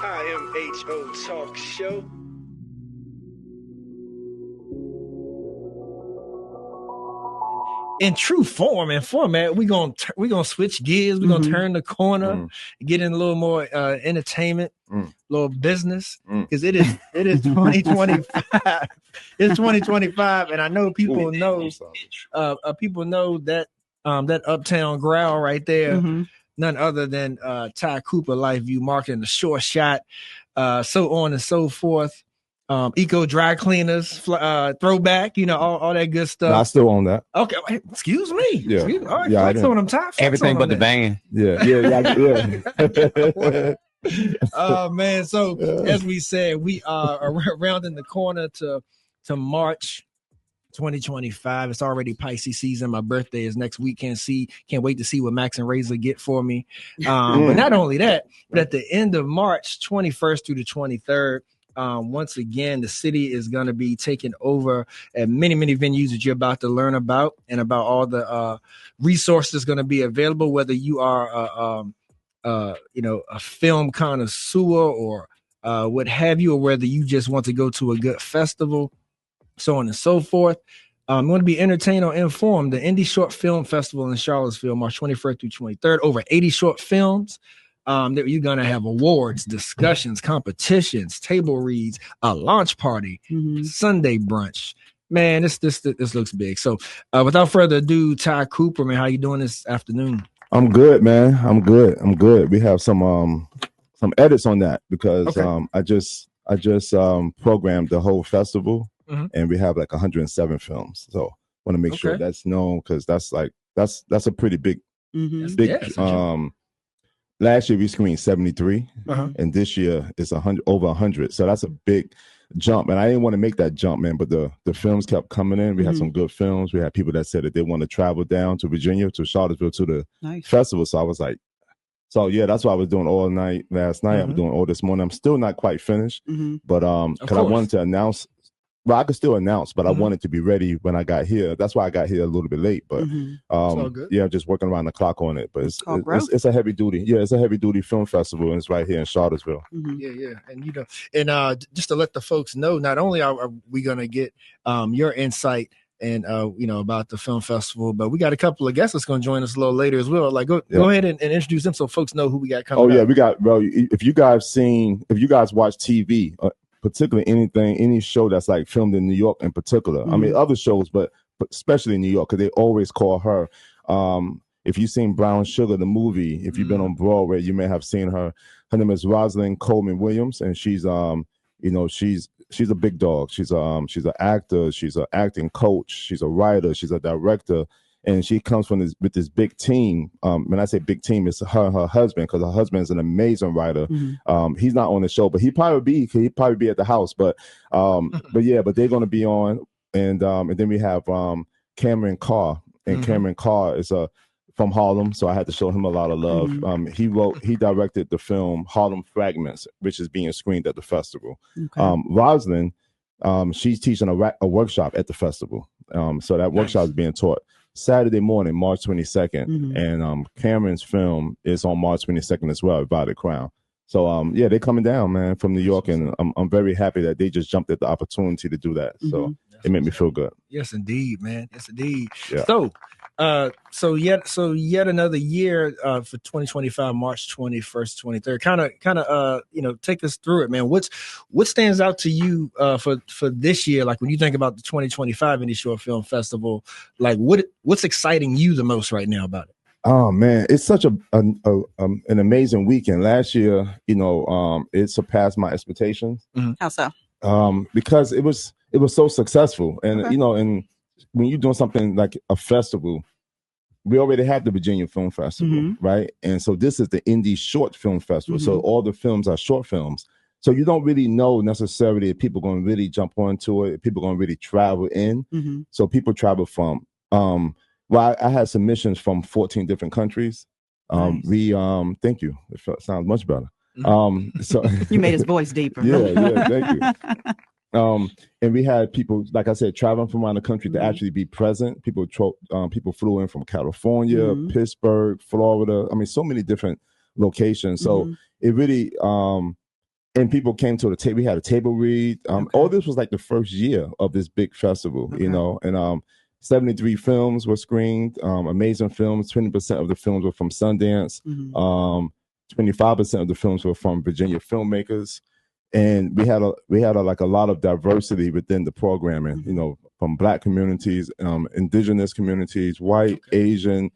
IMHO Talk Show. In true form and format, we're gonna switch gears. We're gonna turn the corner, get in a little more entertainment, a little business, because it is 2025. It's 2025, and I know people know that that Uptown Growl right there, none other than Ty Cooper, Life View Marketing, the Short Shot, so on and so forth. Eco Dry Cleaners, Throwback, all that good stuff. No, I still own that. Okay, excuse me. Yeah. Excuse me. All right, flex on them, Ty. Everything but the van. Yeah. Oh man, so as we said, we are rounding the corner to March 2025. It's already Pisces season. My birthday is next week. Can't wait to see what Max and Razor get for me. But not only that, but at the end of March 21st through the 23rd, once again, the city is going to be taken over at many, many venues that you're about to learn about, and about all the resources going to be available, whether you are a film connoisseur or what have you, or whether you just want to go to a good festival, so on and so forth. I'm going to be entertained or informed. The Indie Short Film Festival in Charlottesville, March 21st through 23rd, over 80 short films. That you're gonna have awards, discussions, competitions, table reads, a launch party, Sunday brunch. Man, this looks big. So, without further ado, Ty Cooper, man, how you doing this afternoon? I'm good, man. I'm good. We have some edits on that because I just programmed the whole festival, and we have like 107 films. So want to make sure that's known, because that's a pretty big. Last year we screened 73, and this year it's over 100. So that's a big jump, and I didn't want to make that jump, man. But the films kept coming in. We had some good films. We had people that said that they want to travel down to Virginia, to Charlottesville, to the festival. So I was like, that's what I was doing all night last night. I'm doing all this morning. I'm still not quite finished, but because I wanted to announce. Well, I could still announce, but I wanted to be ready when I got here. That's why I got here a little bit late. But just working around the clock on it. But it's a heavy duty. Yeah, it's a heavy duty film festival, and it's right here in Charlottesville. Yeah, and just to let the folks know, not only are we gonna get your insight and about the film festival, but we got a couple of guests that's going to join us a little later as well. Like, go ahead and introduce them so folks know who we got coming. We got, bro. If you guys watch TV. Particularly any show that's like filmed in New York in particular. I mean, other shows, but especially in New York, because they always call her. If you've seen Brown Sugar, the movie, if you've been on Broadway, you may have seen her. Her name is Rosalyn Coleman Williams, and she's she's a big dog. She's an actor, she's an acting coach, she's a writer, she's a director. And she comes with this big team. When I say big team, it's her and her husband, because her husband is an amazing writer. He's not on the show, but he'd probably be at the house. But they're going to be on. And then we have Cameron Carr, and Cameron Carr is from Harlem, so I had to show him a lot of love. He directed the film Harlem Fragments, which is being screened at the festival. Rosalyn, she's teaching a workshop at the festival. So that workshop is being taught Saturday morning, March 22nd, and Cameron's film is on March 22nd as well, About the Crown. So they're coming down, man, from New York, and I'm very happy that they just jumped at the opportunity to do that. So it made me feel good. Yes, indeed, man. Yes, indeed. Yeah. So yet another year for 2025, March 21st, 23rd. Kind of take us through it, man. What stands out to you for this year? Like when you think about the 2025 Indie Short Film Festival, like what's exciting you the most right now about it? Oh man, it's such an amazing weekend. Last year, it surpassed my expectations. How so? Because it was so successful, and and when you're doing something like a festival, we already have the Virginia Film Festival, right? And so this is the Indie Short Film Festival. So all the films are short films. So you don't really know necessarily if people are going to really jump onto it, if people are going to really travel in. So people travel from, I had submissions from 14 different countries. Nice. Thank you. It sounds much better. So you made his voice deeper. Yeah, thank you. And we had people, like I said, traveling from around the country to actually be present. People flew in from California, Pittsburgh, Florida. I mean, so many different locations. So it really and people came to the table. We had a table read. All this was like the first year of this big festival, you know, and 73 films were screened, amazing films. 20% of the films were from Sundance. 25% of the films were from Virginia filmmakers. And we had like a lot of diversity within the programming, you know, from Black communities, indigenous communities, white, Asian,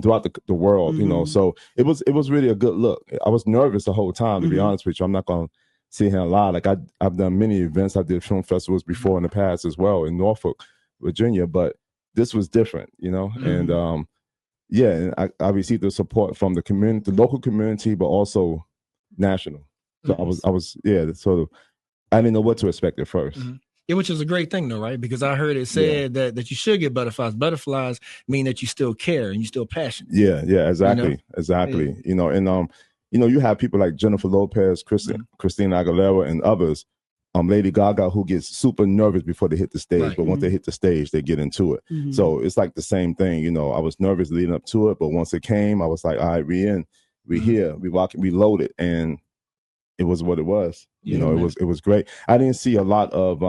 throughout the world, you know. So it was really a good look. I was nervous the whole time, to be honest with you. I'm not gonna sit here and lie. Like I've done many events. I did film festivals before in the past as well in Norfolk, Virginia, but this was different, you know. And yeah, and I received the support from the community, the local community, but also national. So I was yeah. So I didn't know what to expect at first. Yeah, which is a great thing, though, right? Because I heard it said that you should get butterflies. Butterflies mean that you still care and you still passionate. Yeah, exactly, exactly. Yeah. You know, and you know, you have people like Jennifer Lopez, Christina Aguilera, and others. Lady Gaga, who gets super nervous before they hit the stage, but once they hit the stage, they get into it. So it's like the same thing. You know, I was nervous leading up to it, but once it came, I was like, all right, we in, we here, we walking, we loaded, and it was what it was. You know, it was great. I didn't see a lot of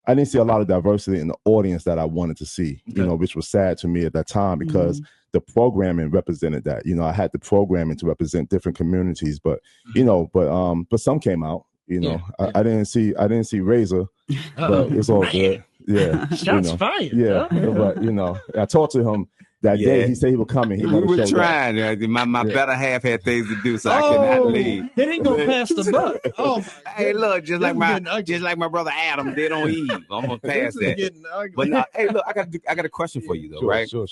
diversity in the audience that I wanted to see, you know, which was sad to me at that time because the programming represented that. You know, I had the programming to represent different communities, but you know, but some came out. You know, I didn't see Razor, but it's all good. Yeah, shots fired. Yeah, but you know, I talked to him that day. He said he was coming. We were trying. My better half had things to do, so I could not leave. They didn't go past the buck. Oh, hey, look, just like my brother Adam did on Eve. I'm gonna pass that. But now, hey, look, I got a question for you though, right? Sure.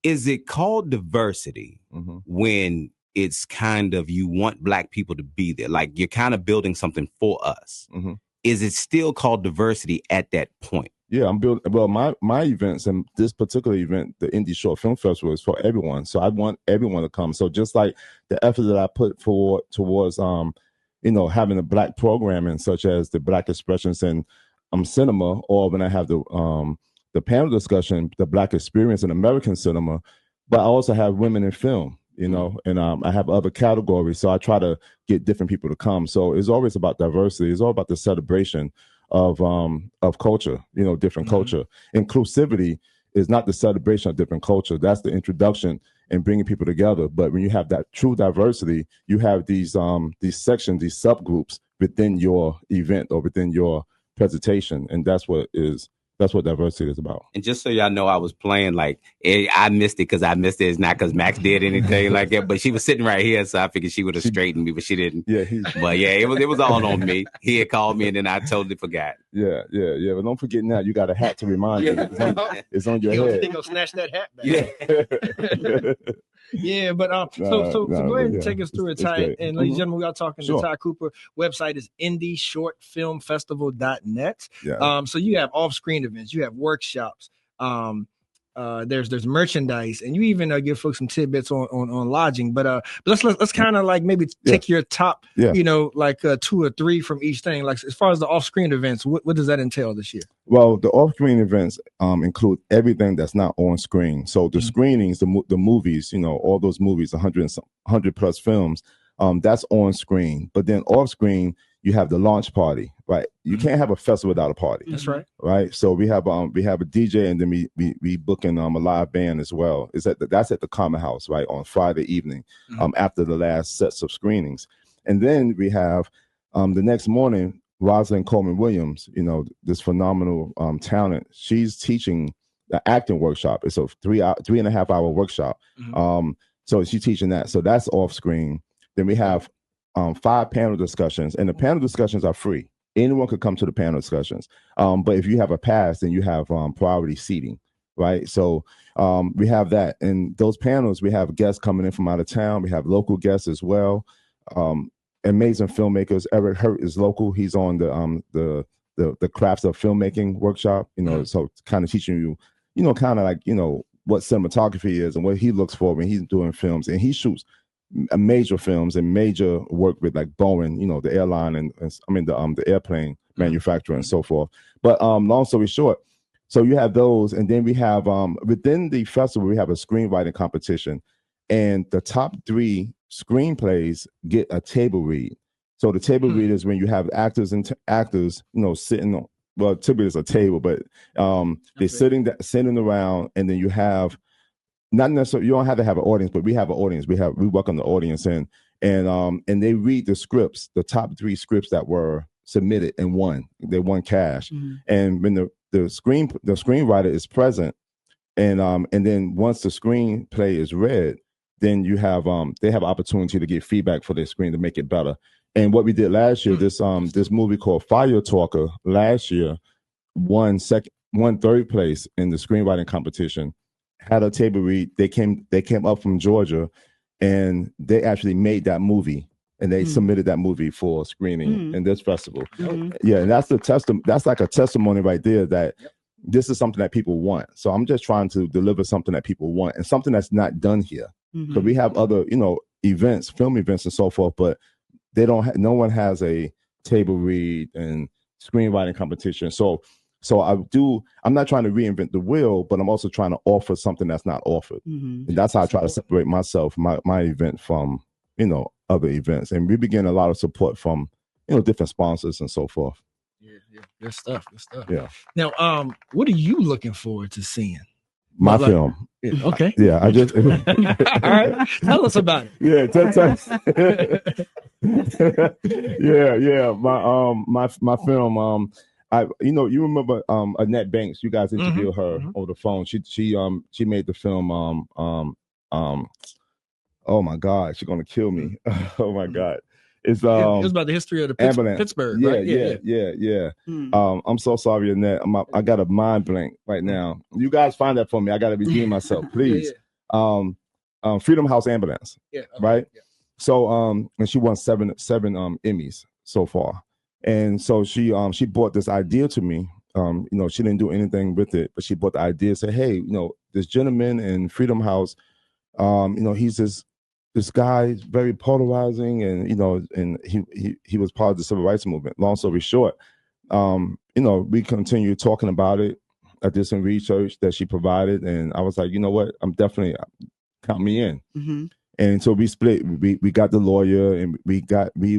Is it called diversity when it's kind of you want Black people to be there, like you're kind of building something for us? Is it still called diversity at that point? Yeah, I'm building. Well, my events and this particular event, the Indie Short Film Festival, is for everyone. So I want everyone to come. So just like the effort that I put forward towards, you know, having a Black programming such as the Black expressions in cinema, or when I have the panel discussion, the Black experience in American cinema, but I also have women in film. You know, and I have other categories, so I try to get different people to come. So it's always about diversity. It's all about the celebration of culture. You know, different culture. Inclusivity is not the celebration of different culture. That's the introduction and bringing people together. But when you have that true diversity, you have these sections, these subgroups within your event or within your presentation, and that's what diversity is about. And just so y'all know, I was playing like I missed it because I missed it. It's not because Max did anything like that, but she was sitting right here, so I figured she would have straightened me, but she didn't. Yeah, but yeah, it was all on me. He had called me, and then I totally forgot. Yeah. But don't forget now, you got a hat to remind you. It's on your head. He's gonna snatch that hat back. Yeah. Yeah, but so go ahead and take us through it, Ty. And ladies and gentlemen, we are talking to Ty Cooper. Website is indieshortfilmfestival.net. So you have off-screen events, you have workshops, there's merchandise, and you even give folks some tidbits on lodging. But let's kind of like maybe take your top, you know, like 2 or 3 from each thing. Like as far as the off-screen events, what does that entail this year? Well, the off-screen events include everything that's not on screen. So the screenings, the movies, you know, all those movies, 100 plus films, that's on screen. But then off screen, you have the launch party, right? You can't have a festival without a party. That's right. Right. So we have a DJ, and then we booking a live band as well. That's at the Common House, right, on Friday evening, after the last sets of screenings. And then we have the next morning, Rosalyn Coleman Williams, you know, this phenomenal talent. She's teaching the acting workshop. It's a 3.5 hour workshop. So she's teaching that. So that's off screen. Then we have 5 panel discussions, and the panel discussions are free. Anyone could come to the panel discussions. But if you have a pass, then you have priority seating, right? So we have that. And those panels, we have guests coming in from out of town. We have local guests as well. Amazing filmmakers. Eric Hurt is local. He's on the crafts of filmmaking workshop, you know, so kind of teaching you, you know, kind of like, you know, what cinematography is and what he looks for when he's doing films. And he shoots major films and major work with like Boeing, you know, the airline and the airplane manufacturer and so forth. But long story short, so you have those, and then we have within the festival we have a screenwriting competition, and the top 3 screenplays get a table read. So the table read is when you have actors and actors, sitting on, well, typically it's a table, but they're sitting around, and then you have, not necessarily, you don't have to have an audience, but we have an audience. We welcome the audience in, and they read the scripts, the top 3 scripts that were submitted and won. They won cash. And when the screenwriter is present, and then once the screenplay is read, then you have they have opportunity to get feedback for their screen to make it better. And what we did last year, this movie called Fire Talker last year won third place in the screenwriting competition. Had a table read. They came up from Georgia, and they actually made that movie, and they submitted that movie for screening in this festival. Yeah, and that's that's like a testimony right there that this is something that people want. So I'm just trying to deliver something that people want, and something that's not done here. So we have other, events, film events and so forth, but they don't no one has a table read and screenwriting competition. So I'm not trying to reinvent the wheel, but I'm also trying to offer something that's not offered. And that's how I try to separate myself, my event from, other events. And we begin a lot of support from, different sponsors and so forth. Yeah. Good stuff. Yeah. Now, what are you looking forward to seeing? My film. Yeah, okay. Yeah, I just. All right. Tell us about it. Yeah, yeah. My film. You remember Annette Banks? You guys interviewed her over the phone. She made the film. Oh my God, she's gonna kill me. Oh my God. It's it was about the history of the Pittsburgh. Yeah, right? Yeah. I'm so sorry, Annette. I got a mind blank right now. You guys find that for me. I got to redeem myself, please. Freedom House Ambulance. Yeah. Okay. Right. Yeah. So and she won seven Emmys so far, and so she brought this idea to me. She didn't do anything with it, but she brought the idea. Said, hey, this gentleman in Freedom House, he's this guy is very polarizing, and and he was part of the civil rights movement. Long story short, we continued talking about it. I did some research that she provided, and I was like, you know what, I'm definitely, count me in. And so we split. We got the lawyer, and we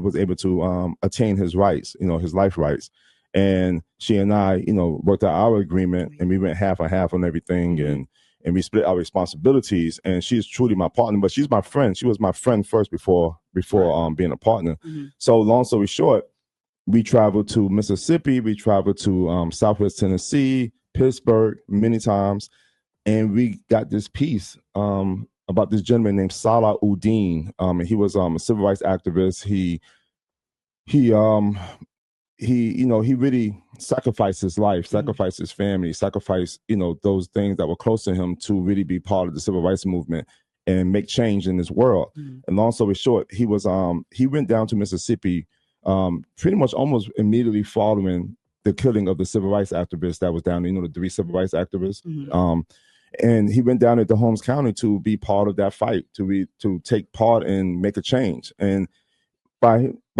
was able to attain his rights, his life rights. And she and I, worked out our agreement, and we went half and half on everything, and we split our responsibilities. And she's truly my partner, but she's my friend. She was my friend first before being a partner. So long story short, we traveled to Mississippi, we traveled to Southwest Tennessee, Pittsburgh many times, and we got this piece about this gentleman named Salah Uddin. And he was a civil rights activist. He really sacrificed his life, sacrificed his family, sacrificed, those things that were close to him to really be part of the civil rights movement and make change in this world. And long story short, he went down to Mississippi pretty much almost immediately following the killing of the civil rights activists that was down, the 3 civil rights activists. And he went down into Holmes County to be part of that fight, to take part and make a change. And by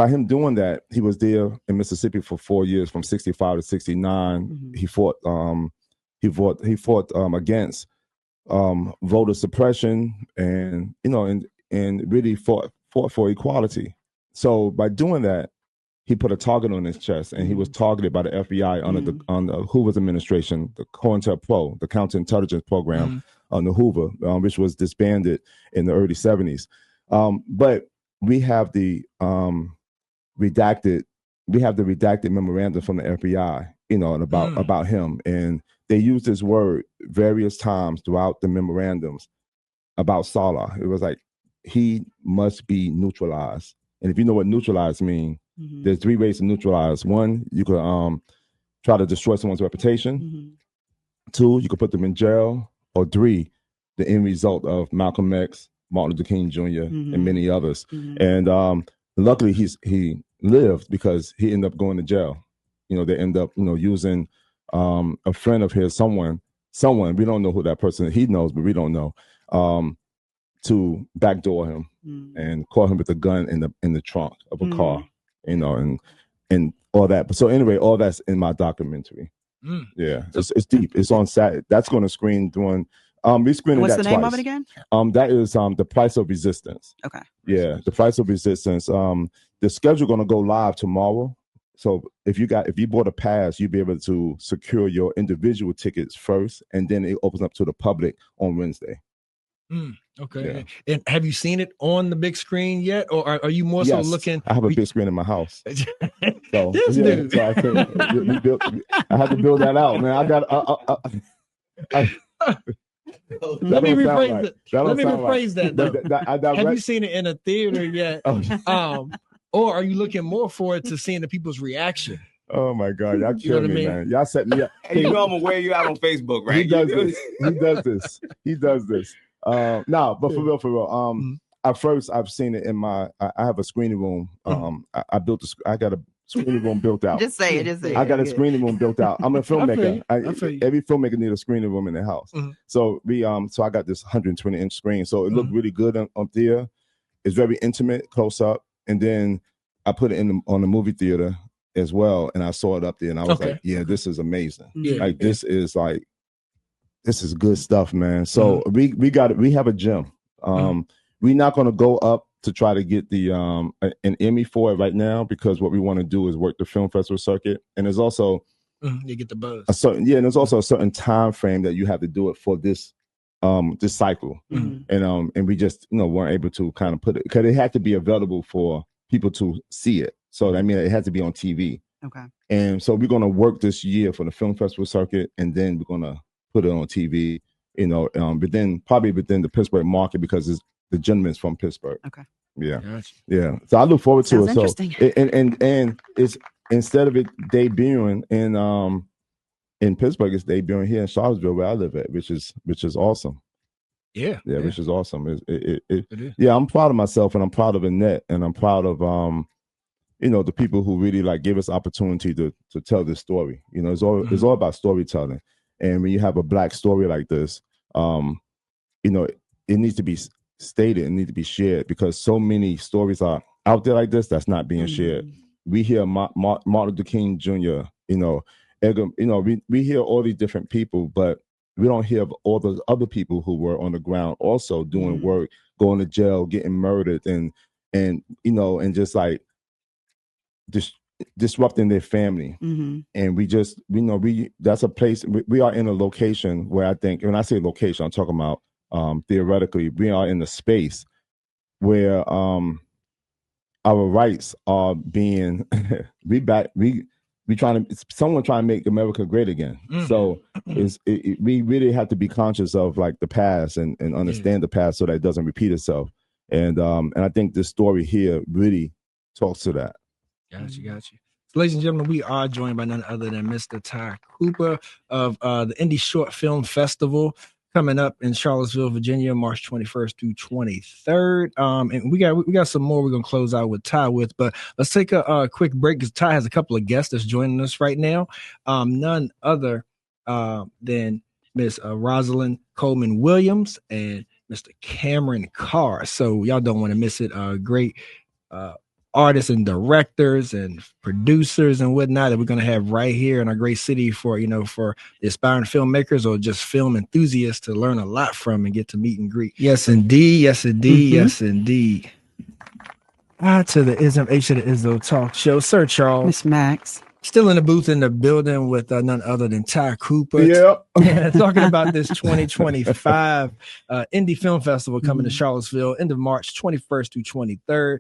him doing that, he was there in Mississippi for 4 years, from 65 to 69. He fought against voter suppression, and and really fought for equality. So by doing that, he put a target on his chest, and he was targeted by the FBI under the Hoover's administration, the COINTELPRO, the counterintelligence program under Hoover, which was disbanded in the early 70s. But we have the redacted memorandum from the FBI, and about him, and they used this word various times throughout the memorandums about Salah. It was like, he must be neutralized. And if you know what neutralize means, there's 3 ways to neutralize. 1, you could try to destroy someone's reputation. 2, you could put them in jail. Or 3, the end result of Malcolm X, Martin Luther King Jr., and many others. And luckily he lived, because he ended up going to jail. They end up using a friend of his, someone we don't know who that person is. He knows, but we don't know, to backdoor him and caught him with a gun in the trunk of a car, and all that. But so anyway, all that's in my documentary. Yeah, it's deep. It's on Saturday. That's going to screen during We screened What's that the name twice. of it again? That is The Price of Resistance. Okay. Yeah, The Price of Resistance. The schedule going to go live tomorrow. So if you bought a pass, you'll be able to secure your individual tickets first, and then it opens up to the public on Wednesday. Okay. Yeah. And have you seen it on the big screen yet, or are you more so looking? I have a big screen in my house. So this dude. So I had to build that out, man. I got. Let me rephrase that. Though. Have you seen it in a theater yet? Or are you looking more forward to seeing the people's reaction? Oh my God, y'all kill me, man. Y'all set me up. Hey, you know I'm gonna wear you out on Facebook, right? He does this. No, but for real. At first, I've seen it in I have a screening room. I got a screening room built out. Just say it. I got a screening room built out. I'm a filmmaker. Every filmmaker needs a screening room in their house. So so I got this 120-inch screen. So it looked really good on theater. It's very intimate, close up. And then I put it on the movie theater as well, and I saw it up there, and I was like, "Yeah, this is amazing. Like this is good stuff, man." So we have a gym. We're not going to go up to try to get the an Emmy for it right now, because what we want to do is work the film festival circuit, and there's also you get the buzz. And there's also a certain time frame that you have to do it for this cycle, and we just weren't able to kind of put it, because it had to be available for people to see it. So I mean, it had to be on TV. Okay. And so we're going to work this year for the film festival circuit, and then we're going to put it on TV. But then probably within the Pittsburgh market, because the gentleman's from Pittsburgh. Okay. Yeah. Gotcha. Yeah. So I look forward to it. Interesting. So and it's, instead of it debuting in Pittsburgh, it's debuting here in Charlottesville, where I live at, which is awesome. Yeah, which is awesome. It is. Yeah, I'm proud of myself, and I'm proud of Annette, and I'm proud of the people who really give us opportunity to tell this story. It's all about storytelling, and when you have a Black story like this, it needs to be stated and needs to be shared, because so many stories are out there like this that's not being shared. We hear Martin Luther King Jr. Edgar, we hear all these different people, but we don't hear of all those other people who were on the ground also doing work, going to jail, getting murdered, and just disrupting their family. And that's a place. We are in a location where I think, when I say location, I'm talking about theoretically, we are in a space where our rights are being someone trying to make America great again. So we really have to be conscious of the past and understand the past, so that it doesn't repeat itself. And I think this story here really talks to that. Gotcha. So, ladies and gentlemen, we are joined by none other than Mr. Ty Cooper of the Indie Short Film Festival, coming up in Charlottesville, Virginia, March 21st through 23rd. And we got some more we're going to close out with Ty with, but let's take a quick break, because Ty has a couple of guests that's joining us right now. None other than Miss Rosalyn Coleman Williams and Mr. Cameron Carr. So y'all don't want to miss it. Great artists and directors and producers and whatnot that we're going to have right here in our great city for aspiring filmmakers or just film enthusiasts to learn a lot from and get to meet and greet. Yes, indeed. Yes, indeed. To the Ism H to the Izzo Talk Show. Sir Charles. Miss Max. Still in the booth in the building with none other than Ty Cooper. Yep. Talking about this 2025 Indie Film Festival coming to Charlottesville, end of March 21st through 23rd.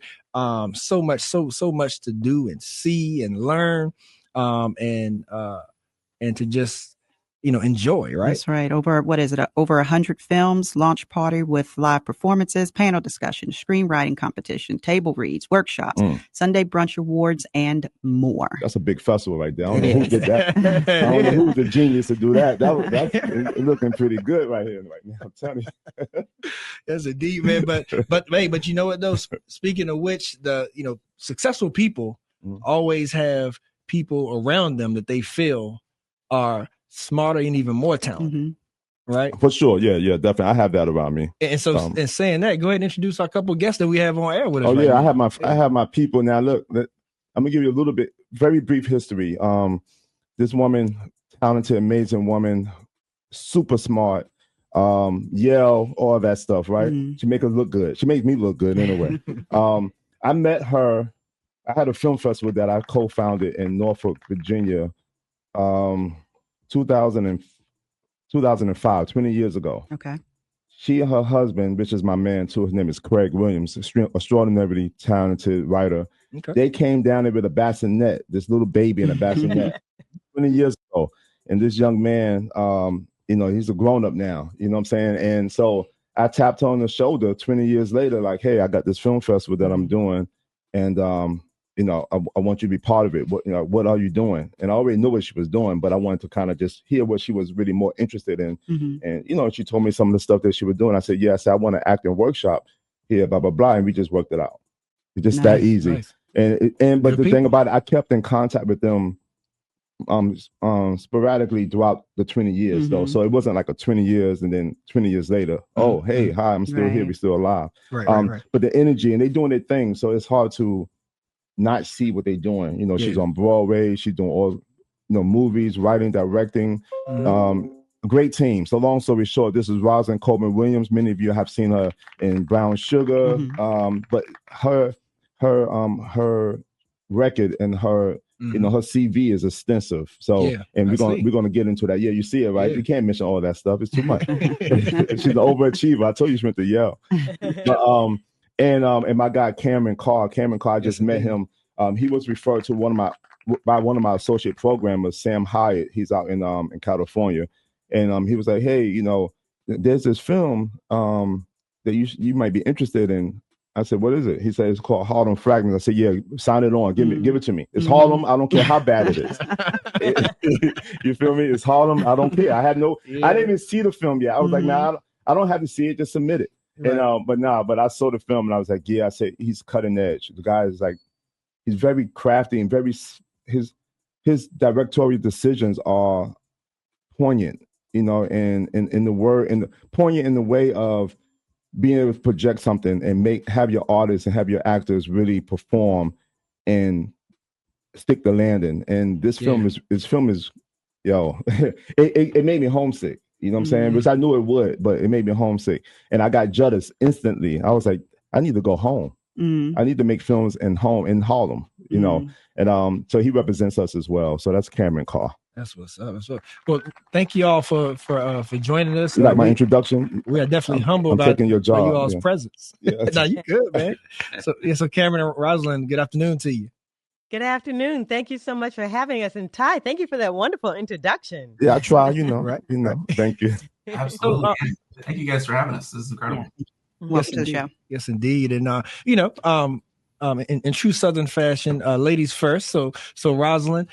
So much to do and see and learn, and to just enjoy, right? That's right. Over 100 films, launch party with live performances, panel discussion, screenwriting competition, table reads, workshops, Sunday brunch awards, and more. That's a big festival right there. I don't know who did that. I don't know who's the genius to do that. That's looking pretty good right here right now. I'm telling you. That's a deep, man. But you know what though? Speaking of which, successful people always have people around them that they feel are smarter and even more talented, right? For sure, yeah, definitely. I have that around me. And so, in saying that, go ahead and introduce our couple of guests that we have on air with us. Oh yeah, I have my people now. Look, I'm gonna give you a little bit, very brief history. This woman, talented, amazing woman, super smart. yell, all that stuff, right? She make us look good. She makes me look good in a way. I met her. I had a film festival that I co-founded in Norfolk, Virginia, 2005, 20 years ago. Okay. She and her husband, which is my man too, his name is Craig Williams, extraordinarily talented writer. Okay. They came down there with a bassinet, this little baby in a bassinet 20 years ago. And this young man, he's a grown-up now, you know what I'm saying? And so I tapped her on the shoulder 20 years later, like, hey, I got this film festival that I'm doing. And, I want you to be part of it. What are you doing? And I already knew what she was doing, but I wanted to kind of just hear what she was really more interested in. And, she told me some of the stuff that she was doing. I said, yes, I want to act in workshop here, blah, blah, blah. And we just worked it out. It's just that easy. Nice. But the thing about it, I kept in contact with them sporadically throughout the 20 years though. So it wasn't like a 20 years and then 20 years later, oh, hey, hi, I'm still here. We're still alive. Right. But the energy and they doing their thing. So it's hard to not see what they're doing. She's on Broadway. She's doing all, movies, writing, directing. Great team. So long story short, this is Rosalyn Coleman Williams. Many of you have seen her in Brown Sugar. But her record and her her CV is extensive. So and we're gonna get into that. Yeah, you see it, right? You can't mention all that stuff. It's too much. She's an overachiever. I told you she went to Yale. But, and my guy Cameron Carr. I just met him. He was referred to by one of my associate programmers, Sam Hyatt. He's out in California, and he was like, "Hey, there's this film that you might be interested in." I said, "What is it?" He said, "It's called Harlem Fragments." I said, "Yeah, sign it on. Give it to me. It's Harlem. I don't care how bad it is. You feel me? It's Harlem. I don't care. I didn't even see the film yet. I was like, nah, I don't have to see it. Just submit it." Right. And but I saw the film and I was like, yeah. I said he's cutting edge. The guy is like, he's very crafty and very his directorial decisions are poignant, and in the word and poignant in the way of being able to project something and have your artists and have your actors really perform and stick the landing. And this film is it made me homesick. You know what I'm saying? Which I knew it would, but it made me homesick. And I got jealous instantly. I was like, I need to go home. I need to make films in Harlem, And so he represents us as well. So that's Cameron Carr. That's what's up. Well, thank you all for joining us. You like my introduction? We are definitely humble about taking your job, you all's presence. Yeah. No, you good, man. So Cameron and Rosalyn, good afternoon to you. Good afternoon. Thank you so much for having us. And Ty, thank you for that wonderful introduction. Yeah, I try, right? Thank you. Absolutely. Thank you guys for having us. This is incredible. Welcome to the show. Yes, indeed. And in true Southern fashion, ladies first. So Rosalyn,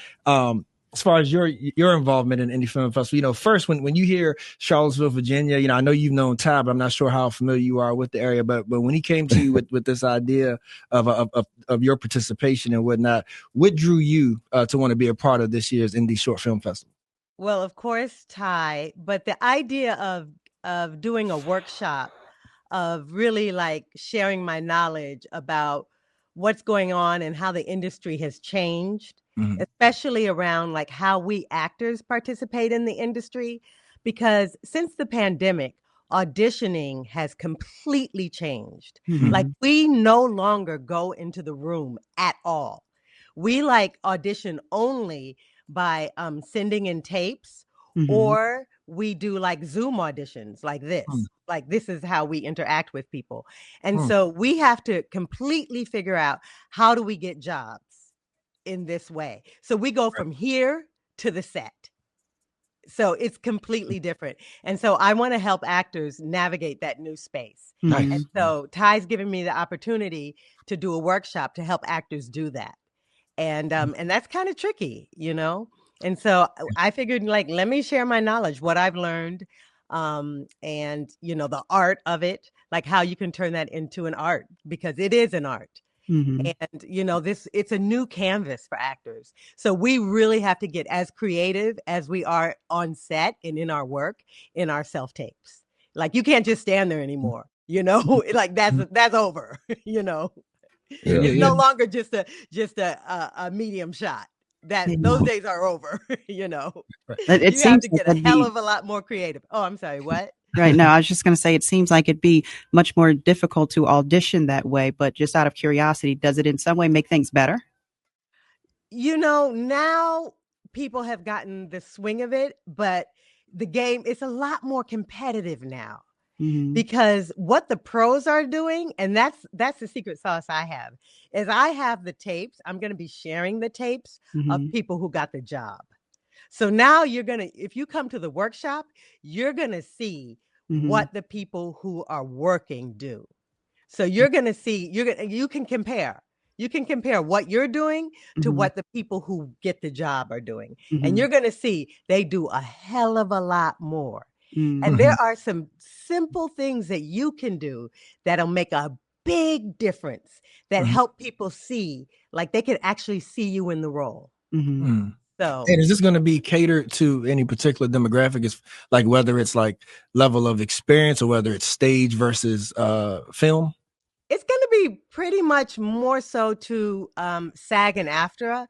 as far as your involvement in Indie Film Festival, first when you hear Charlottesville, Virginia, I know you've known Ty, but I'm not sure how familiar you are with the area. But when he came to you with this idea of your participation and whatnot, what drew you to want to be a part of this year's Indie Short Film Festival? Well, of course, Ty, but the idea of doing a workshop, of really like sharing my knowledge about what's going on and how the industry has changed, especially around like how we actors participate in the industry, because since the pandemic, auditioning has completely changed. Like we no longer go into the room at all. We like audition only by sending in tapes, or we do like Zoom auditions like this. Like this is how we interact with people. And so we have to completely figure out, how do we get jobs in this way? So we go from here to the set. So it's completely different. And so I want to help actors navigate that new space. Nice. And so Ty's giving me the opportunity to do a workshop to help actors do that. And that's kind of tricky, And so I figured, like, let me share my knowledge, what I've learned, and the art of it, like how you can turn that into an art, because it is an art. And it's a new canvas for actors. So we really have to get as creative as we are on set and in our work, in our self-tapes. Like you can't just stand there anymore, like that's over, No longer just a medium shot. Those days are over, It you seems have to get like a hell of a lot more creative. Oh, I'm sorry, what? Right. No, I was just going to say, it seems like it'd be much more difficult to audition that way, but just out of curiosity, does it in some way make things better? Now people have gotten the swing of it, but the game is a lot more competitive now. Mm-hmm. Because what the pros are doing, and that's the secret sauce I have, is I have the tapes. I'm going to be sharing the tapes of people who got the job. So now if you come to the workshop, you're going to see what the people who are working do. So you're going to see, you can compare. You can compare what you're doing to what the people who get the job are doing. And you're going to see they do a hell of a lot more. And there are some simple things that you can do that'll make a big difference, that help people see, like they can actually see you in the role. So, and is this going to be catered to any particular demographic? Is like whether it's like level of experience or whether it's stage versus film? It's going to be pretty much more so to SAG and AFTRA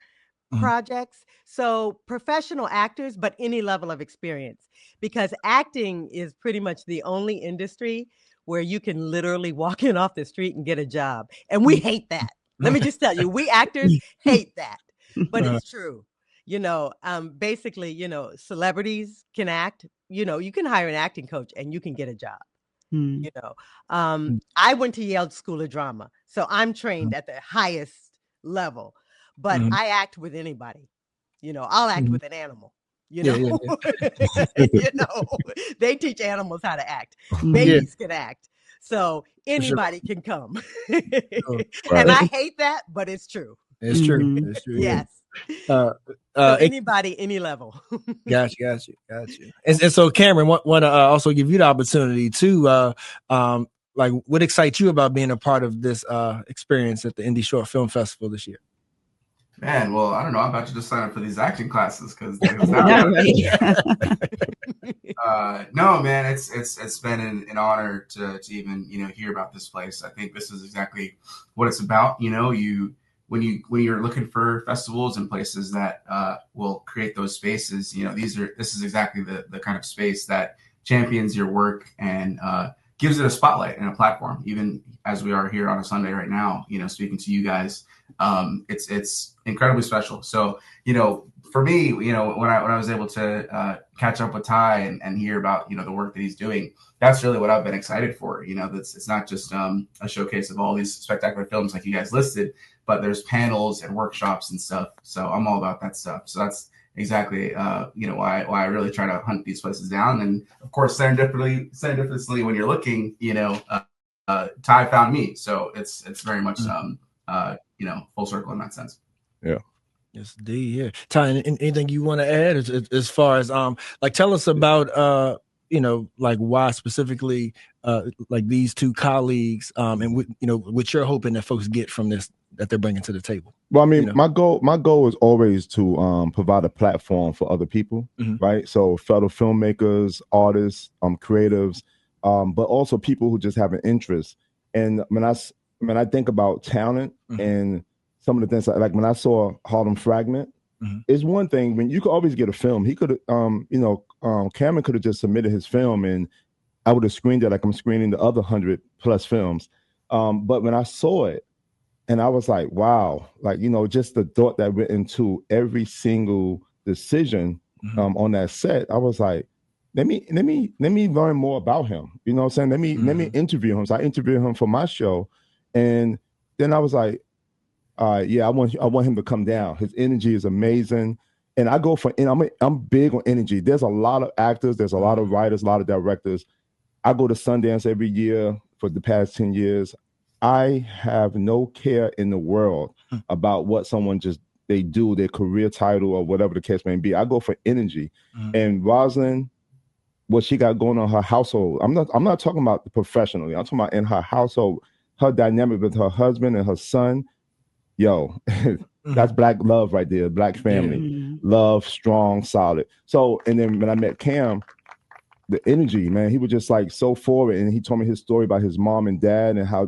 projects. So professional actors, but any level of experience, because acting is pretty much the only industry where you can literally walk in off the street and get a job. And we hate that. Let me just tell you, we actors hate that, but it's true. Basically, celebrities can act, you can hire an acting coach and you can get a job. I went to Yale School of Drama, so I'm trained at the highest level, but I act with anybody. I'll act with an animal. They teach animals how to act. Babies can act, so anybody can come. And I hate that, but it's true. It's true. It's true. Yes. So anybody, any level. Got you. And so, Cameron, want to also give you the opportunity to, like, what excites you about being a part of this experience at the Indie Short Film Festival this year? Man, well, I don't know. I'm about to just sign up for these acting classes because no, man, it's been an honor to even hear about this place. I think this is exactly what it's about. When you're looking for festivals and places that will create those spaces, this is exactly the kind of space that champions your work and gives it a spotlight and a platform. Even as we are here on a Sunday right now, speaking to you guys, it's incredibly special. So, for me, when I was able to catch up with Ty and hear about the work that he's doing, that's really what I've been excited for. It's not just a showcase of all these spectacular films like you guys listed, but there's panels and workshops and stuff. So I'm all about that stuff. So that's exactly why I really try to hunt these places down. And of course, serendipitously when you're looking, Ty found me. So it's very much full circle in that sense. Yeah. Yes, indeed. Yeah. Ty, anything you want to add as far as tell us about like why specifically like these two colleagues and what you're hoping that folks get from this that they're bringing to the table. Well, I mean, my goal is always to provide a platform for other people, right? So fellow filmmakers, artists, creatives, but also people who just have an interest. And when I think about talent and some of the things like when I saw Harlem Fragment, it's one thing when you could always get a film. He could Cameron could have just submitted his film and I would have screened it like I'm screening the other 100+ films. But when I saw it, and I was like, wow, like, just the thought that went into every single decision on that set. I was like, let me learn more about him. You know what I'm saying? Let me interview him. So I interviewed him for my show. And then I was like, I want him to come down. His energy is amazing. And I go for, and I'm big on energy. There's a lot of actors, there's a lot of writers, a lot of directors. I go to Sundance every year for the past 10 years. I have no care in the world about what someone they do, their career title or whatever the case may be. I go for energy. And Rosalyn, what she got going on in her household, I'm not talking about professionally. I'm talking about in her household, her dynamic with her husband and her son. Yo, that's Black love right there. Black family, love, strong, solid. So, and then when I met Cam, the energy, man, he was just like so forward. And he told me his story about his mom and dad and how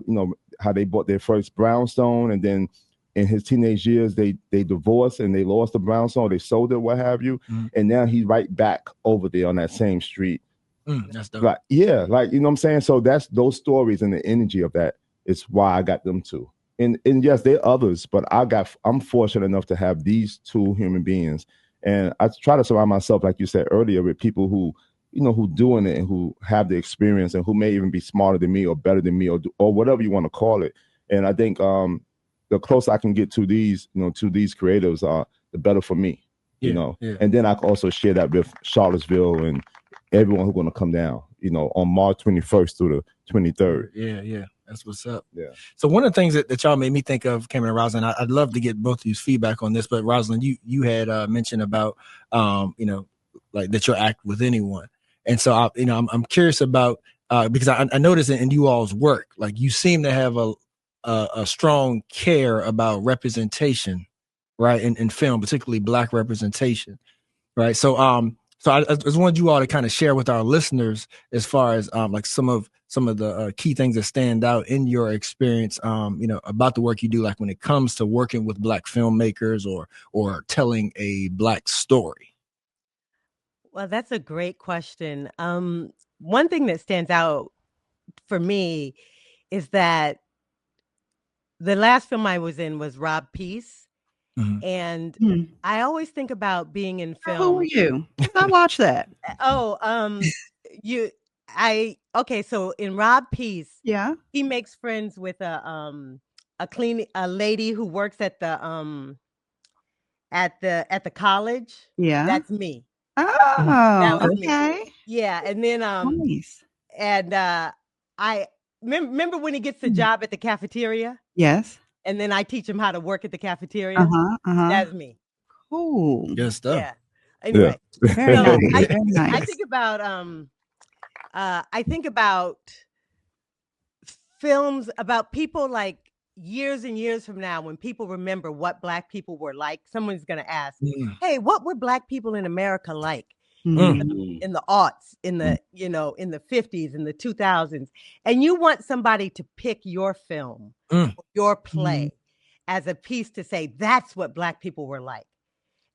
they bought their first brownstone. And then in his teenage years, they divorced and they lost the brownstone. They sold it, what have you. And now he's right back over there on that same street, That's dope. Like, yeah, like, you know what I'm saying? So that's those stories and the energy of that is why I got them too. And yes, there are others, but I'm fortunate enough to have these two human beings. And I try to surround myself, like you said earlier, with people who, you know, who doing it and who have the experience and who may even be smarter than me or better than me or whatever you want to call it. And I think the closer I can get to these, you know, to these creatives, the better for me, you know. And then I can also share that with Charlottesville and everyone who's going to come down, you know, on March 21st through the 23rd. Yeah. That's what's up. Yeah. So one of the things that y'all made me think of, Cameron and Rosalyn, I'd love to get both of you's feedback on this, but Rosalyn, you had mentioned about, you know, like that you'll act with anyone. And so, I'm curious about, because I noticed in you all's work, like you seem to have a strong care about representation, right? In film, particularly Black representation, right? So I just wanted you all to kind of share with our listeners as far as like some of the key things that stand out in your experience, you know, about the work you do, like when it comes to working with Black filmmakers or telling a Black story. Well, that's a great question. One thing that stands out for me is that the last film I was in was Rob Peace. Mhm. And I always think about being in film. Who were you? I watched that. Okay, so in Rob Peace, Yeah, he makes friends with a lady who works at the college. yeah. That's me. Oh, was okay. Me. Yeah, and then Nice. and I remember when he gets the job at the cafeteria. Yes. And then I teach him how to work at the cafeteria. That's me. Cool. Good stuff. Yeah. Anyway, Very so nice. Very nice. I think about films about people like years and years from now, when people remember what Black people were like, someone's going to ask, hey, what were Black people in America like? In the aughts, in the, you know, in the 50s, in the 2000s, and you want somebody to pick your film, your play as a piece to say, that's what Black people were like.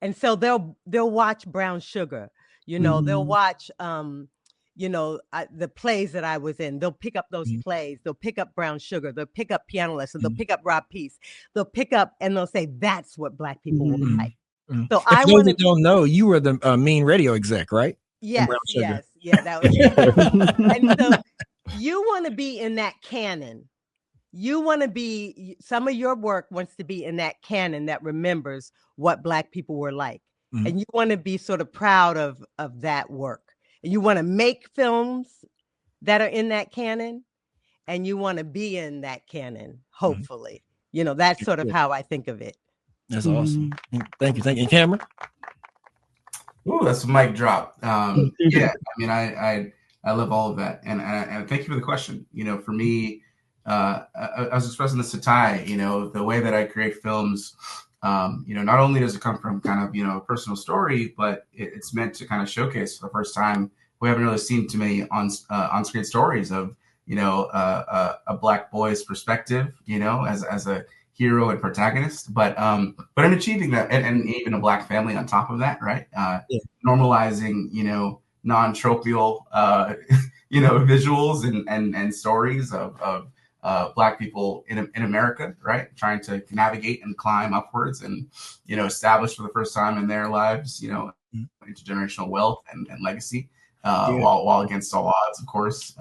And so they'll watch Brown Sugar, you know, they'll watch, you know, the plays that I was in. They'll pick up those plays. They'll pick up Brown Sugar. They'll pick up Piano Lesson. They'll pick up Rob Peace. They'll pick up and they'll say, that's what Black people were like. So I want to don't know, you were the mean radio exec, right? Yes, yeah, that was. And so you want to be in that canon. You want to be, some of your work wants to be in that canon that remembers what Black people were like. And you want to be sort of proud of that work. And you want to make films that are in that canon, and you want to be in that canon, hopefully. You know, that's sort of how I think of it. That's awesome. Thank you. And Cameron? Ooh, that's a mic drop. Yeah, I mean, I love all of that, and thank you for the question. You know, for me, I was expressing this to Ty. You know, the way that I create films, you know, not only does it come from kind of, you know, a personal story, but it's meant to kind of showcase for the first time. We haven't really seen too many on-screen stories of, you know, a Black boy's perspective, you know, as a hero and protagonist, but in achieving that, and even a Black family on top of that, right? Normalizing, you know, non-tropial, you know, visuals and stories of Black people in America, right? Trying to navigate and climb upwards and, you know, establish for the first time in their lives, you know, intergenerational wealth and legacy, while against all odds, of course.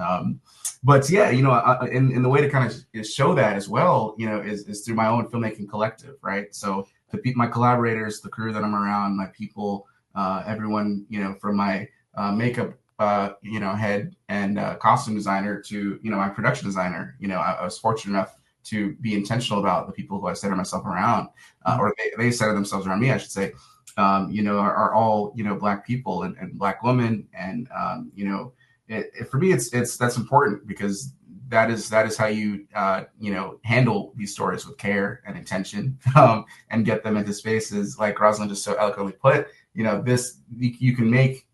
But yeah, you know, in the way to kind of show that as well, you know, is through my own filmmaking collective, right? So my collaborators, the crew that I'm around, my people, everyone, you know, from my makeup, you know, head and costume designer to, you know, my production designer, you know, I was fortunate enough to be intentional about the people who I center myself around, or they center themselves around me, I should say, you know, are all, you know, Black people and Black women. And, you know, for me, it's that's important because that is how you, you know, handle these stories with care and intention, and get them into spaces like Rosalyn just so eloquently put. You know, this you can make,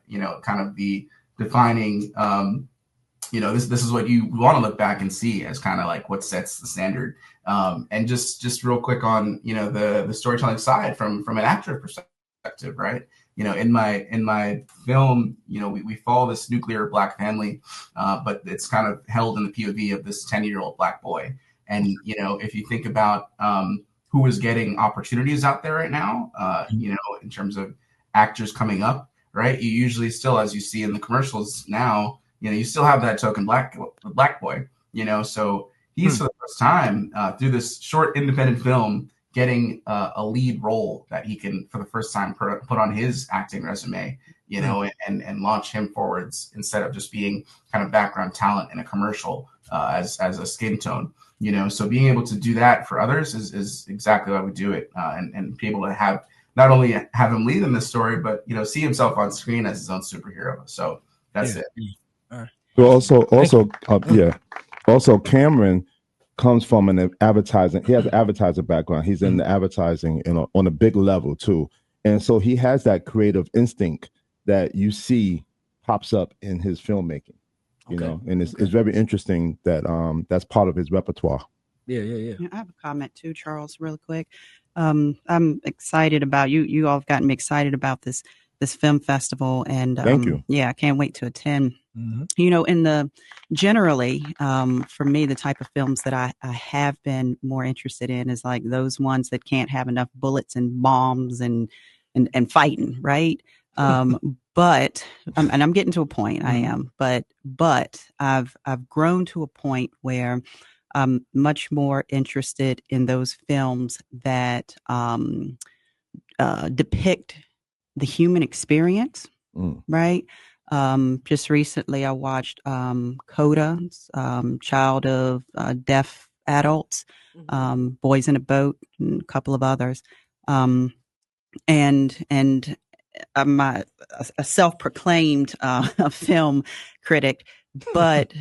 you know, kind of the defining, you know, this is what you want to look back and see as kind of like what sets the standard. And just real quick on, you know, the storytelling side from an actor perspective, right? in my film, we follow this nuclear Black family, but it's kind of held in the POV of this 10-year-old Black boy. And, if you think about who is getting opportunities out there right now, in terms of actors coming up, right? You usually still, as you see in the commercials now, you still have that token black boy, so he's for the first time through this short independent film getting a lead role that he can for the first time put on his acting resume, and launch him forwards instead of just being kind of background talent in a commercial as a skin tone. So being able to do that for others is exactly why we do it, and be able to have not only have him lead in this story, but see himself on screen as his own superhero. So that's it. So also Cameron comes from an advertising. He has an advertising background. He's in the advertising on a big level too, and so he has that creative instinct that you see pops up in his filmmaking. And it's very interesting that that's part of his repertoire. Yeah. I have a comment too, Charles, real quick. I'm excited about you. You all have gotten me excited about this film festival, and thank you. Yeah, I can't wait to attend. Generally, for me, the type of films that I have been more interested in is like those ones that can't have enough bullets and bombs and fighting, right? But and I'm getting to a point. I am, but I've grown to a point where I'm much more interested in those films that depict the human experience, right? Just recently, I watched Coda, Child of Deaf Adults, Boys in a Boat, and a couple of others, and I'm a self-proclaimed film critic, but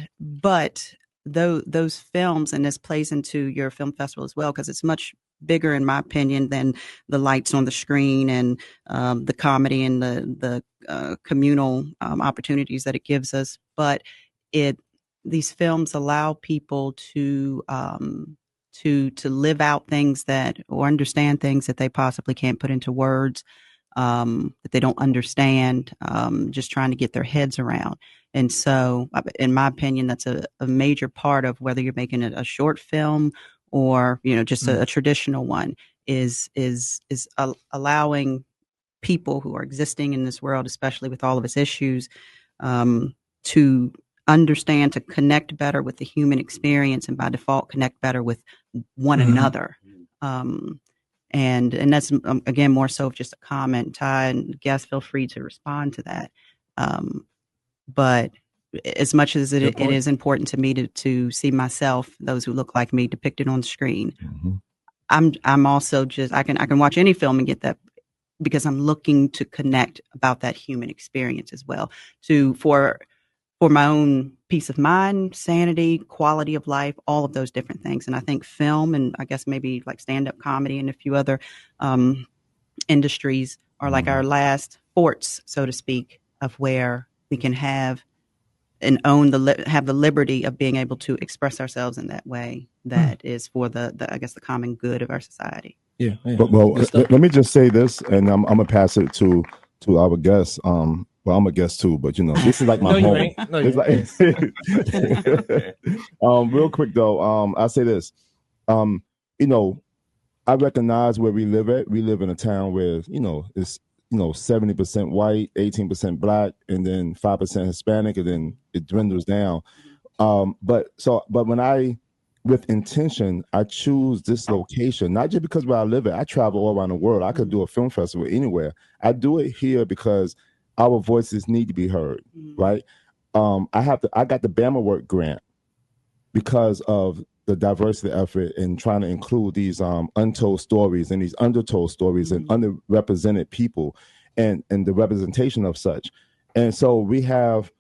those films, and this plays into your film festival as well, because it's much bigger, in my opinion, than the lights on the screen and the comedy and the communal opportunities that it gives us. But these films allow people to live out things or understand things that they possibly can't put into words, that they don't understand, just trying to get their heads around. And so, in my opinion, that's a major part of whether you're making a short film or just a traditional one, is allowing people who are existing in this world, especially with all of its issues, to understand, to connect better with the human experience, and by default connect better with one another. And that's again more so just a comment. Ty and guests, feel free to respond to that. But as much as it is important to me to see myself, those who look like me, depicted on the screen, I'm also just I can watch any film and get that, because I'm looking to connect about that human experience as well, for my own peace of mind, sanity, quality of life, all of those different things. And I think film, and I guess maybe like stand-up comedy and a few other industries, are like our last forts, so to speak, of where we can have and have the liberty of being able to express ourselves in that way that is for the I guess the common good of our society. Yeah. Well, let me just say this, and I'm gonna pass it to our guests. Well, I'm a guest too, but this is like my home. Real quick though, I'll say this. I recognize where we live at. We live in a town where it's 70% white, 18% black, and then 5% Hispanic, and then it dwindles down. But when with intention, I choose this location, not just because where I live at. I travel all around the world. I could do a film festival anywhere. I do it here because our voices need to be heard, right? I got the Bama Work grant because of the diversity effort and trying to include these untold stories and these undertold stories and underrepresented people and the representation of such. And so we have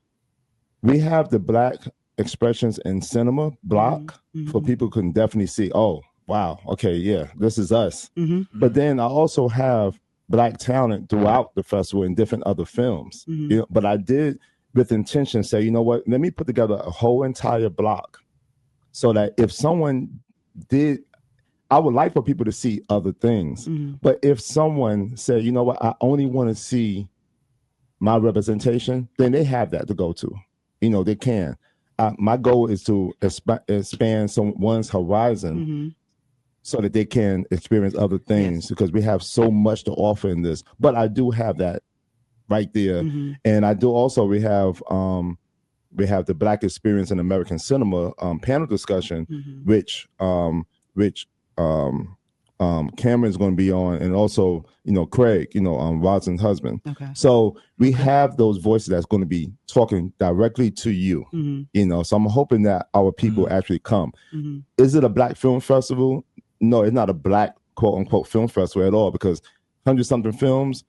the Black expressions in cinema block for people who can definitely see, oh, wow, okay, yeah, this is us. But then I also have Black talent throughout the festival in different other films. But I did with intention say, you know what, let me put together a whole entire block so that if someone did I would like for people to see other things. But if someone said, you know what, I only want to see my representation, then they have that to go to. You know, they can. My goal is to expand someone's horizon so that they can experience other things, because we have so much to offer in this. But I do have that right there. And I do also, we have the Black Experience in American Cinema panel discussion, which Cameron's going to be on, and also, you know, Craig, you know, Rosalyn's husband. So we have those voices that's going to be talking directly to you, you know. So I'm hoping that our people actually come. Is it a Black film festival? No, it's not a Black quote unquote film festival at all, because 100-something films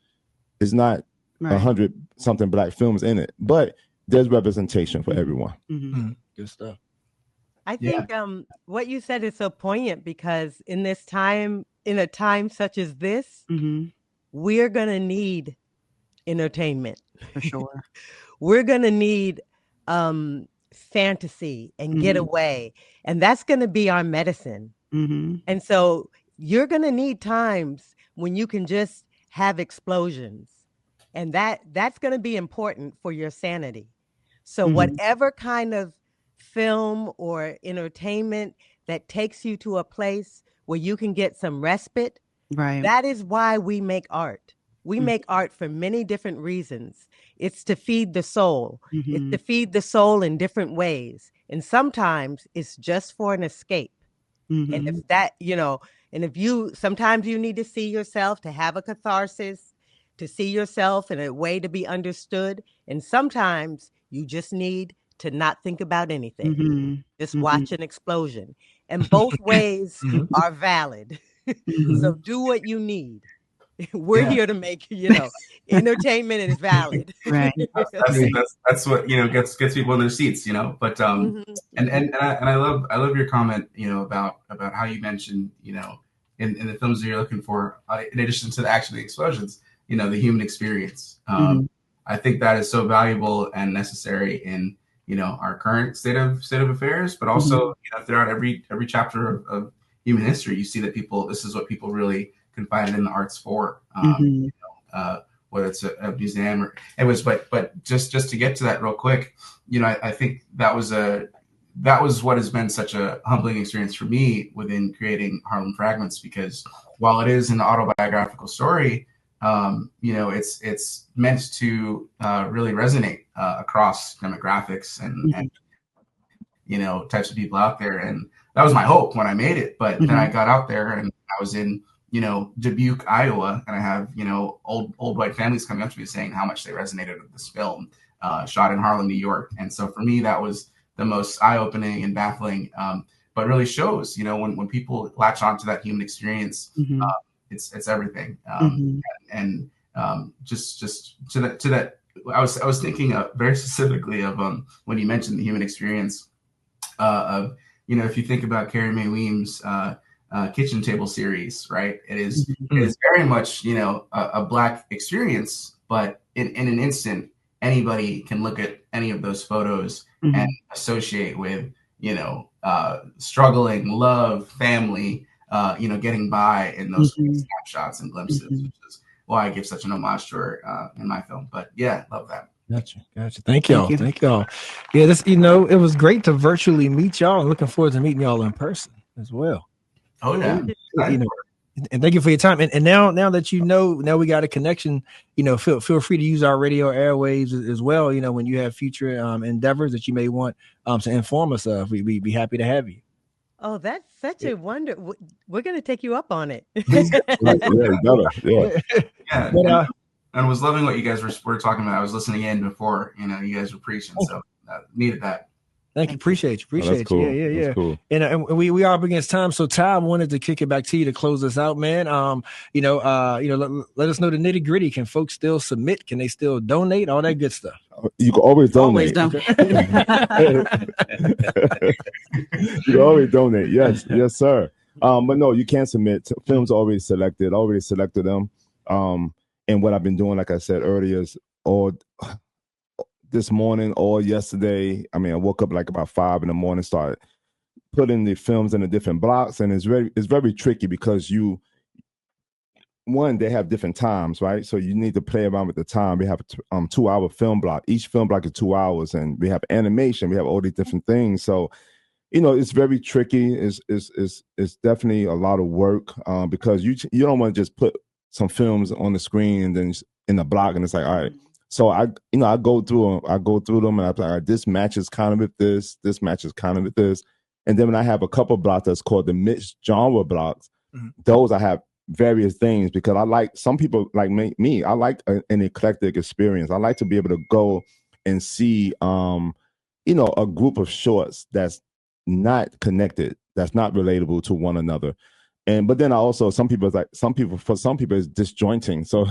is not 100-something Black films in it, but there's representation for everyone. Good stuff. I think what you said is so poignant, because in a time such as this, we're going to need entertainment. For sure. We're going to need fantasy and getaway. And that's going to be our medicine. And so you're going to need times when you can just have explosions. And that's going to be important for your sanity. So whatever kind of film or entertainment that takes you to a place where you can get some respite, that is why we make art. We make art for many different reasons. It's to feed the soul. It's to feed the soul in different ways. And sometimes it's just for an escape. And if that, you know, and if you, sometimes you need to see yourself to have a catharsis, to see yourself in a way to be understood. And sometimes you just need to not think about anything. Just watch an explosion. And both ways are valid. So do what you need. We're here to make, you know, entertainment is valid. That's what, you know, gets people in their seats, you know. But and I love your comment, you know, about how you mentioned, you know, in the films that you're looking for, in addition to the explosions, you know, the human experience. I think that is so valuable and necessary in, you know, our current state of affairs, but also, you know, throughout every chapter of human history, you see that this is what people really confided in the arts for, you know, whether it's a museum or anyways. But just to get to that real quick, you know, I think that was what has been such a humbling experience for me within creating Harlem Fragments, because while it is an autobiographical story, you know, it's meant to really resonate across demographics and you know, types of people out there. And that was my hope when I made it. But then I got out there and I was in, you know, Dubuque, Iowa, and I have, you know, old white families coming up to me saying how much they resonated with this film, shot in Harlem, New York. And so for me, that was the most eye-opening and baffling, but really shows, you know, when people latch onto that human experience, it's everything. And just to that, I was thinking very specifically of when you mentioned the human experience of, you know, if you think about Carrie Mae Weems' kitchen table series, right? It is very much, you know, a Black experience, but in an instant, anybody can look at any of those photos and associate with, you know, struggling, love, family, you know, getting by in those snapshots and glimpses, which is why I give such an homage to her in my film. But yeah, love that. Gotcha. Thank y'all. Yeah, this, you know, it was great to virtually meet y'all. I'm looking forward to meeting y'all in person as well. Oh yeah. You know, and thank you for your time. And now that you know, now we got a connection, you know, feel free to use our radio airwaves as well. You know, when you have future endeavors that you may want to inform us of, we'd be happy to have you. Oh, that's such a wonder. We're going to take you up on it. Yeah. And was loving what you guys were talking about. I was listening in before, you know, you guys were preaching, so needed that. Thank you. Appreciate you. Cool. Yeah. That's cool. And we are up against time. So Ty, I wanted to kick it back to you to close this out, man. You know, let us know the nitty gritty. Can folks still submit? Can they still donate? All that good stuff. You can always donate. You can always donate. Yes, sir. But no, you can't submit. Films already selected them. And what I've been doing, like I said earlier, is all this morning, all yesterday. I mean, I woke up like about 5 a.m, started putting the films in the different blocks, and it's very tricky because they have different times, right? So you need to play around with the time. We have a 2-hour film block. Each film block is 2 hours, and we have animation. We have all these different things. So, it's very tricky. It's definitely a lot of work because you don't want to just put some films on the screen and then in the block, and it's like, all right. So I go through them, and I'm like, all right, this matches kind of with this. This matches kind of with this. And then when I have a couple blocks that's called the mixed genre blocks, those I have various things because I like, some people like me, I like an eclectic experience. I like to be able to go and see, a group of shorts that's not connected, that's not relatable to one another. But then for some people it's disjointing. So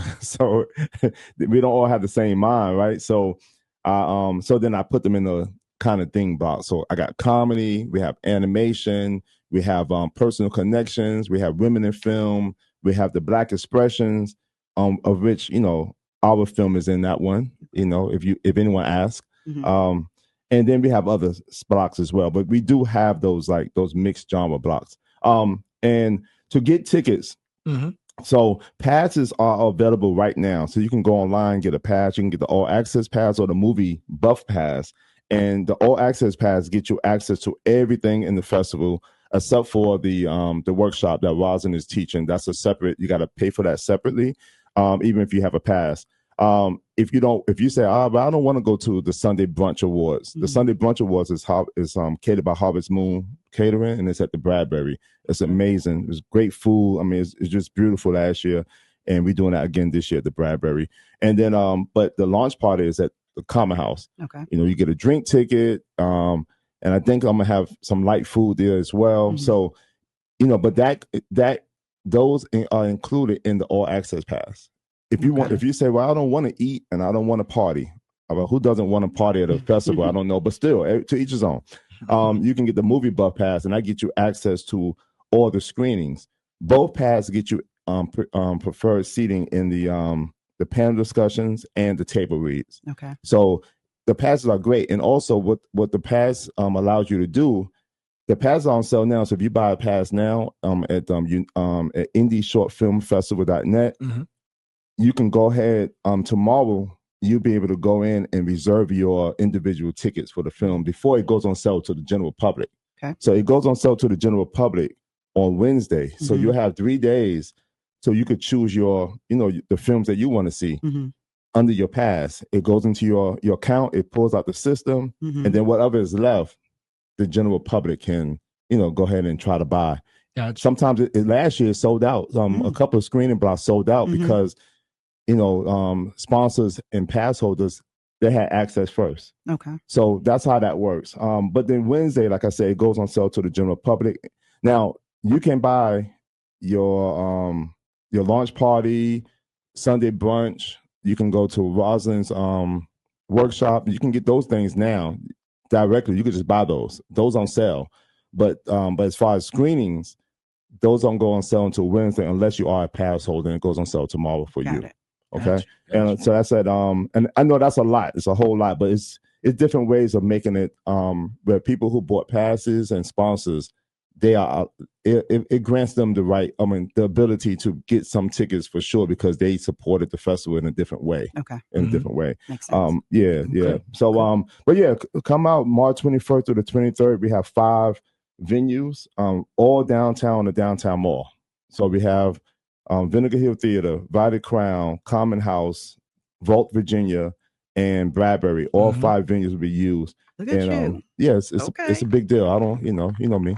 we don't all have the same mind, right? So then I put them in a kind of thing box. So I got comedy, we have animation, we have personal connections, we have women in film, we have the Black expressions, of which our film is in that one. If anyone asks, and then we have other blocks as well. But we do have those mixed genre blocks. And to get tickets, so passes are available right now. So you can go online, get a pass. You can get the all access pass or the movie buff pass. And the all access pass gets you access to everything in the festival, except for the workshop that Rosalyn is teaching. That's a separate. You got to pay for that separately, even if you have a pass. If you say, but I don't want to go to the Sunday Brunch Awards. The Sunday Brunch Awards is catered by Harvest Moon Catering, and it's at the Bradbury. It's amazing. It's great food. I mean, it's just beautiful last year, and we're doing that again this year at the Bradbury. And then, but the launch party is at the Common House. Okay. You get a drink ticket, and I think I'm gonna have some light food there as well. So, but those are included in the all access pass. If you say, well, I don't want to eat and I don't want to party. Well, who doesn't want to party at a festival? I don't know, but still, to each his own. You can get the movie buff pass, and that gets you access to all the screenings. Both passes get you preferred seating in the panel discussions and the table reads. Okay. So the passes are great, and also what the pass allows you to do. The pass is on sale now, so if you buy a pass now at indieshortfilmfestival.net. You can go ahead tomorrow. You'll be able to go in and reserve your individual tickets for the film before it goes on sale to the general public. Okay. So it goes on sale to the general public on Wednesday. So you'll have 3 days, so you could choose your, the films that you want to see under your pass. It goes into your account. It pulls out the system, and then whatever is left, the general public can, go ahead and try to buy. Gotcha. Sometimes last year it sold out. A couple of screening blocks sold out because sponsors and pass holders, they had access first. Okay. So that's how that works. But then Wednesday, like I said, it goes on sale to the general public. Now you can buy your launch party, Sunday brunch. You can go to Rosalyn's workshop. You can get those things now directly. You could just buy those. Those on sale. But as far as screenings, those don't go on sale until Wednesday unless you are a pass holder, and it goes on sale tomorrow for you. It. Okay. Gotcha. And so that's it. And I know that's a lot. It's a whole lot, but it's different ways of making it where people who bought passes and sponsors, it grants them the ability to get some tickets for sure because they supported the festival in a different way. Okay. In a different way. Makes sense. Yeah. So but yeah, come out March 21st through the 23rd. We have 5 venues, all downtown, the downtown mall. So we have Vinegar Hill Theater, Vita Crown, Common House, Vault, Virginia, and Bradbury. All 5 venues will be used. Look at you. Yes, it's a big deal. I don't, you know me.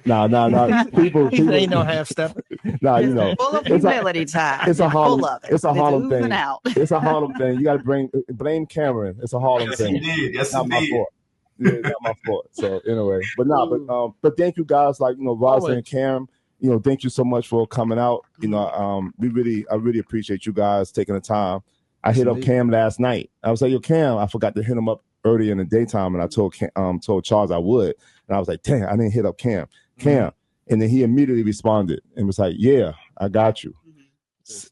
Nah. People ain't no half step. Nah, full of humility, Ty. It's a Harlem. Full of it. It's a Harlem thing. Out. It's a Harlem thing. You got to blame Cameron. It's a Harlem thing. Indeed. Yes, not indeed. my fault. Yeah, not my fault. So anyway, but thank you guys, Rosalyn and Cam. Thank you so much for coming out. I really appreciate you guys taking the time. I hit up Cam last night. I was like, yo, Cam, I forgot to hit him up early in the daytime, and I told Charles I would, and I was like, dang, I didn't hit up Cam, and then he immediately responded and was like, yeah, I got you.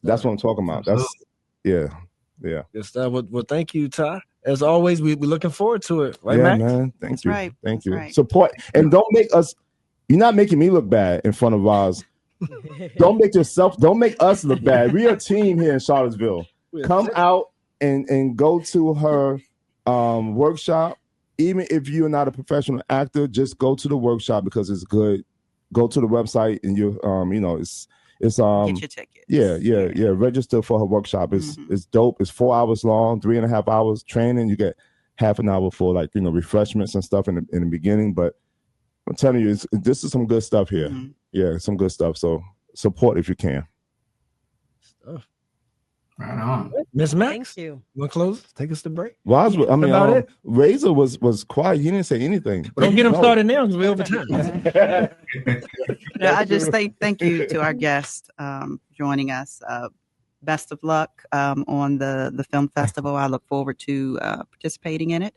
That's what I'm talking about. That's yeah. Yes, well, thank you, Ty. as always, we're looking forward to it. Right, yeah, Max? man. Thank That's you. right. Thank That's you. right. Support and don't make us. You're not making me look bad in front of ours. Don't make us look bad. We are a team here in Charlottesville. Come out and go to her workshop. Even if you're not a professional actor, just go to the workshop because it's good. Go to the website and you it's Get your tickets. Yeah. Register for her workshop. It's dope. It's 4 hours long, 3.5 hours training. You get half an hour for refreshments and stuff in the beginning. But I'm telling you, this is some good stuff here. Yeah, some good stuff. So support if you can. Right on. Miss Max. Thank you. You want to close? Take us to break. Well, Razor was quiet. He didn't say anything. But don't get him started now because we're over time. I just thank you to our guest joining us. Best of luck on the film festival. I look forward to participating in it.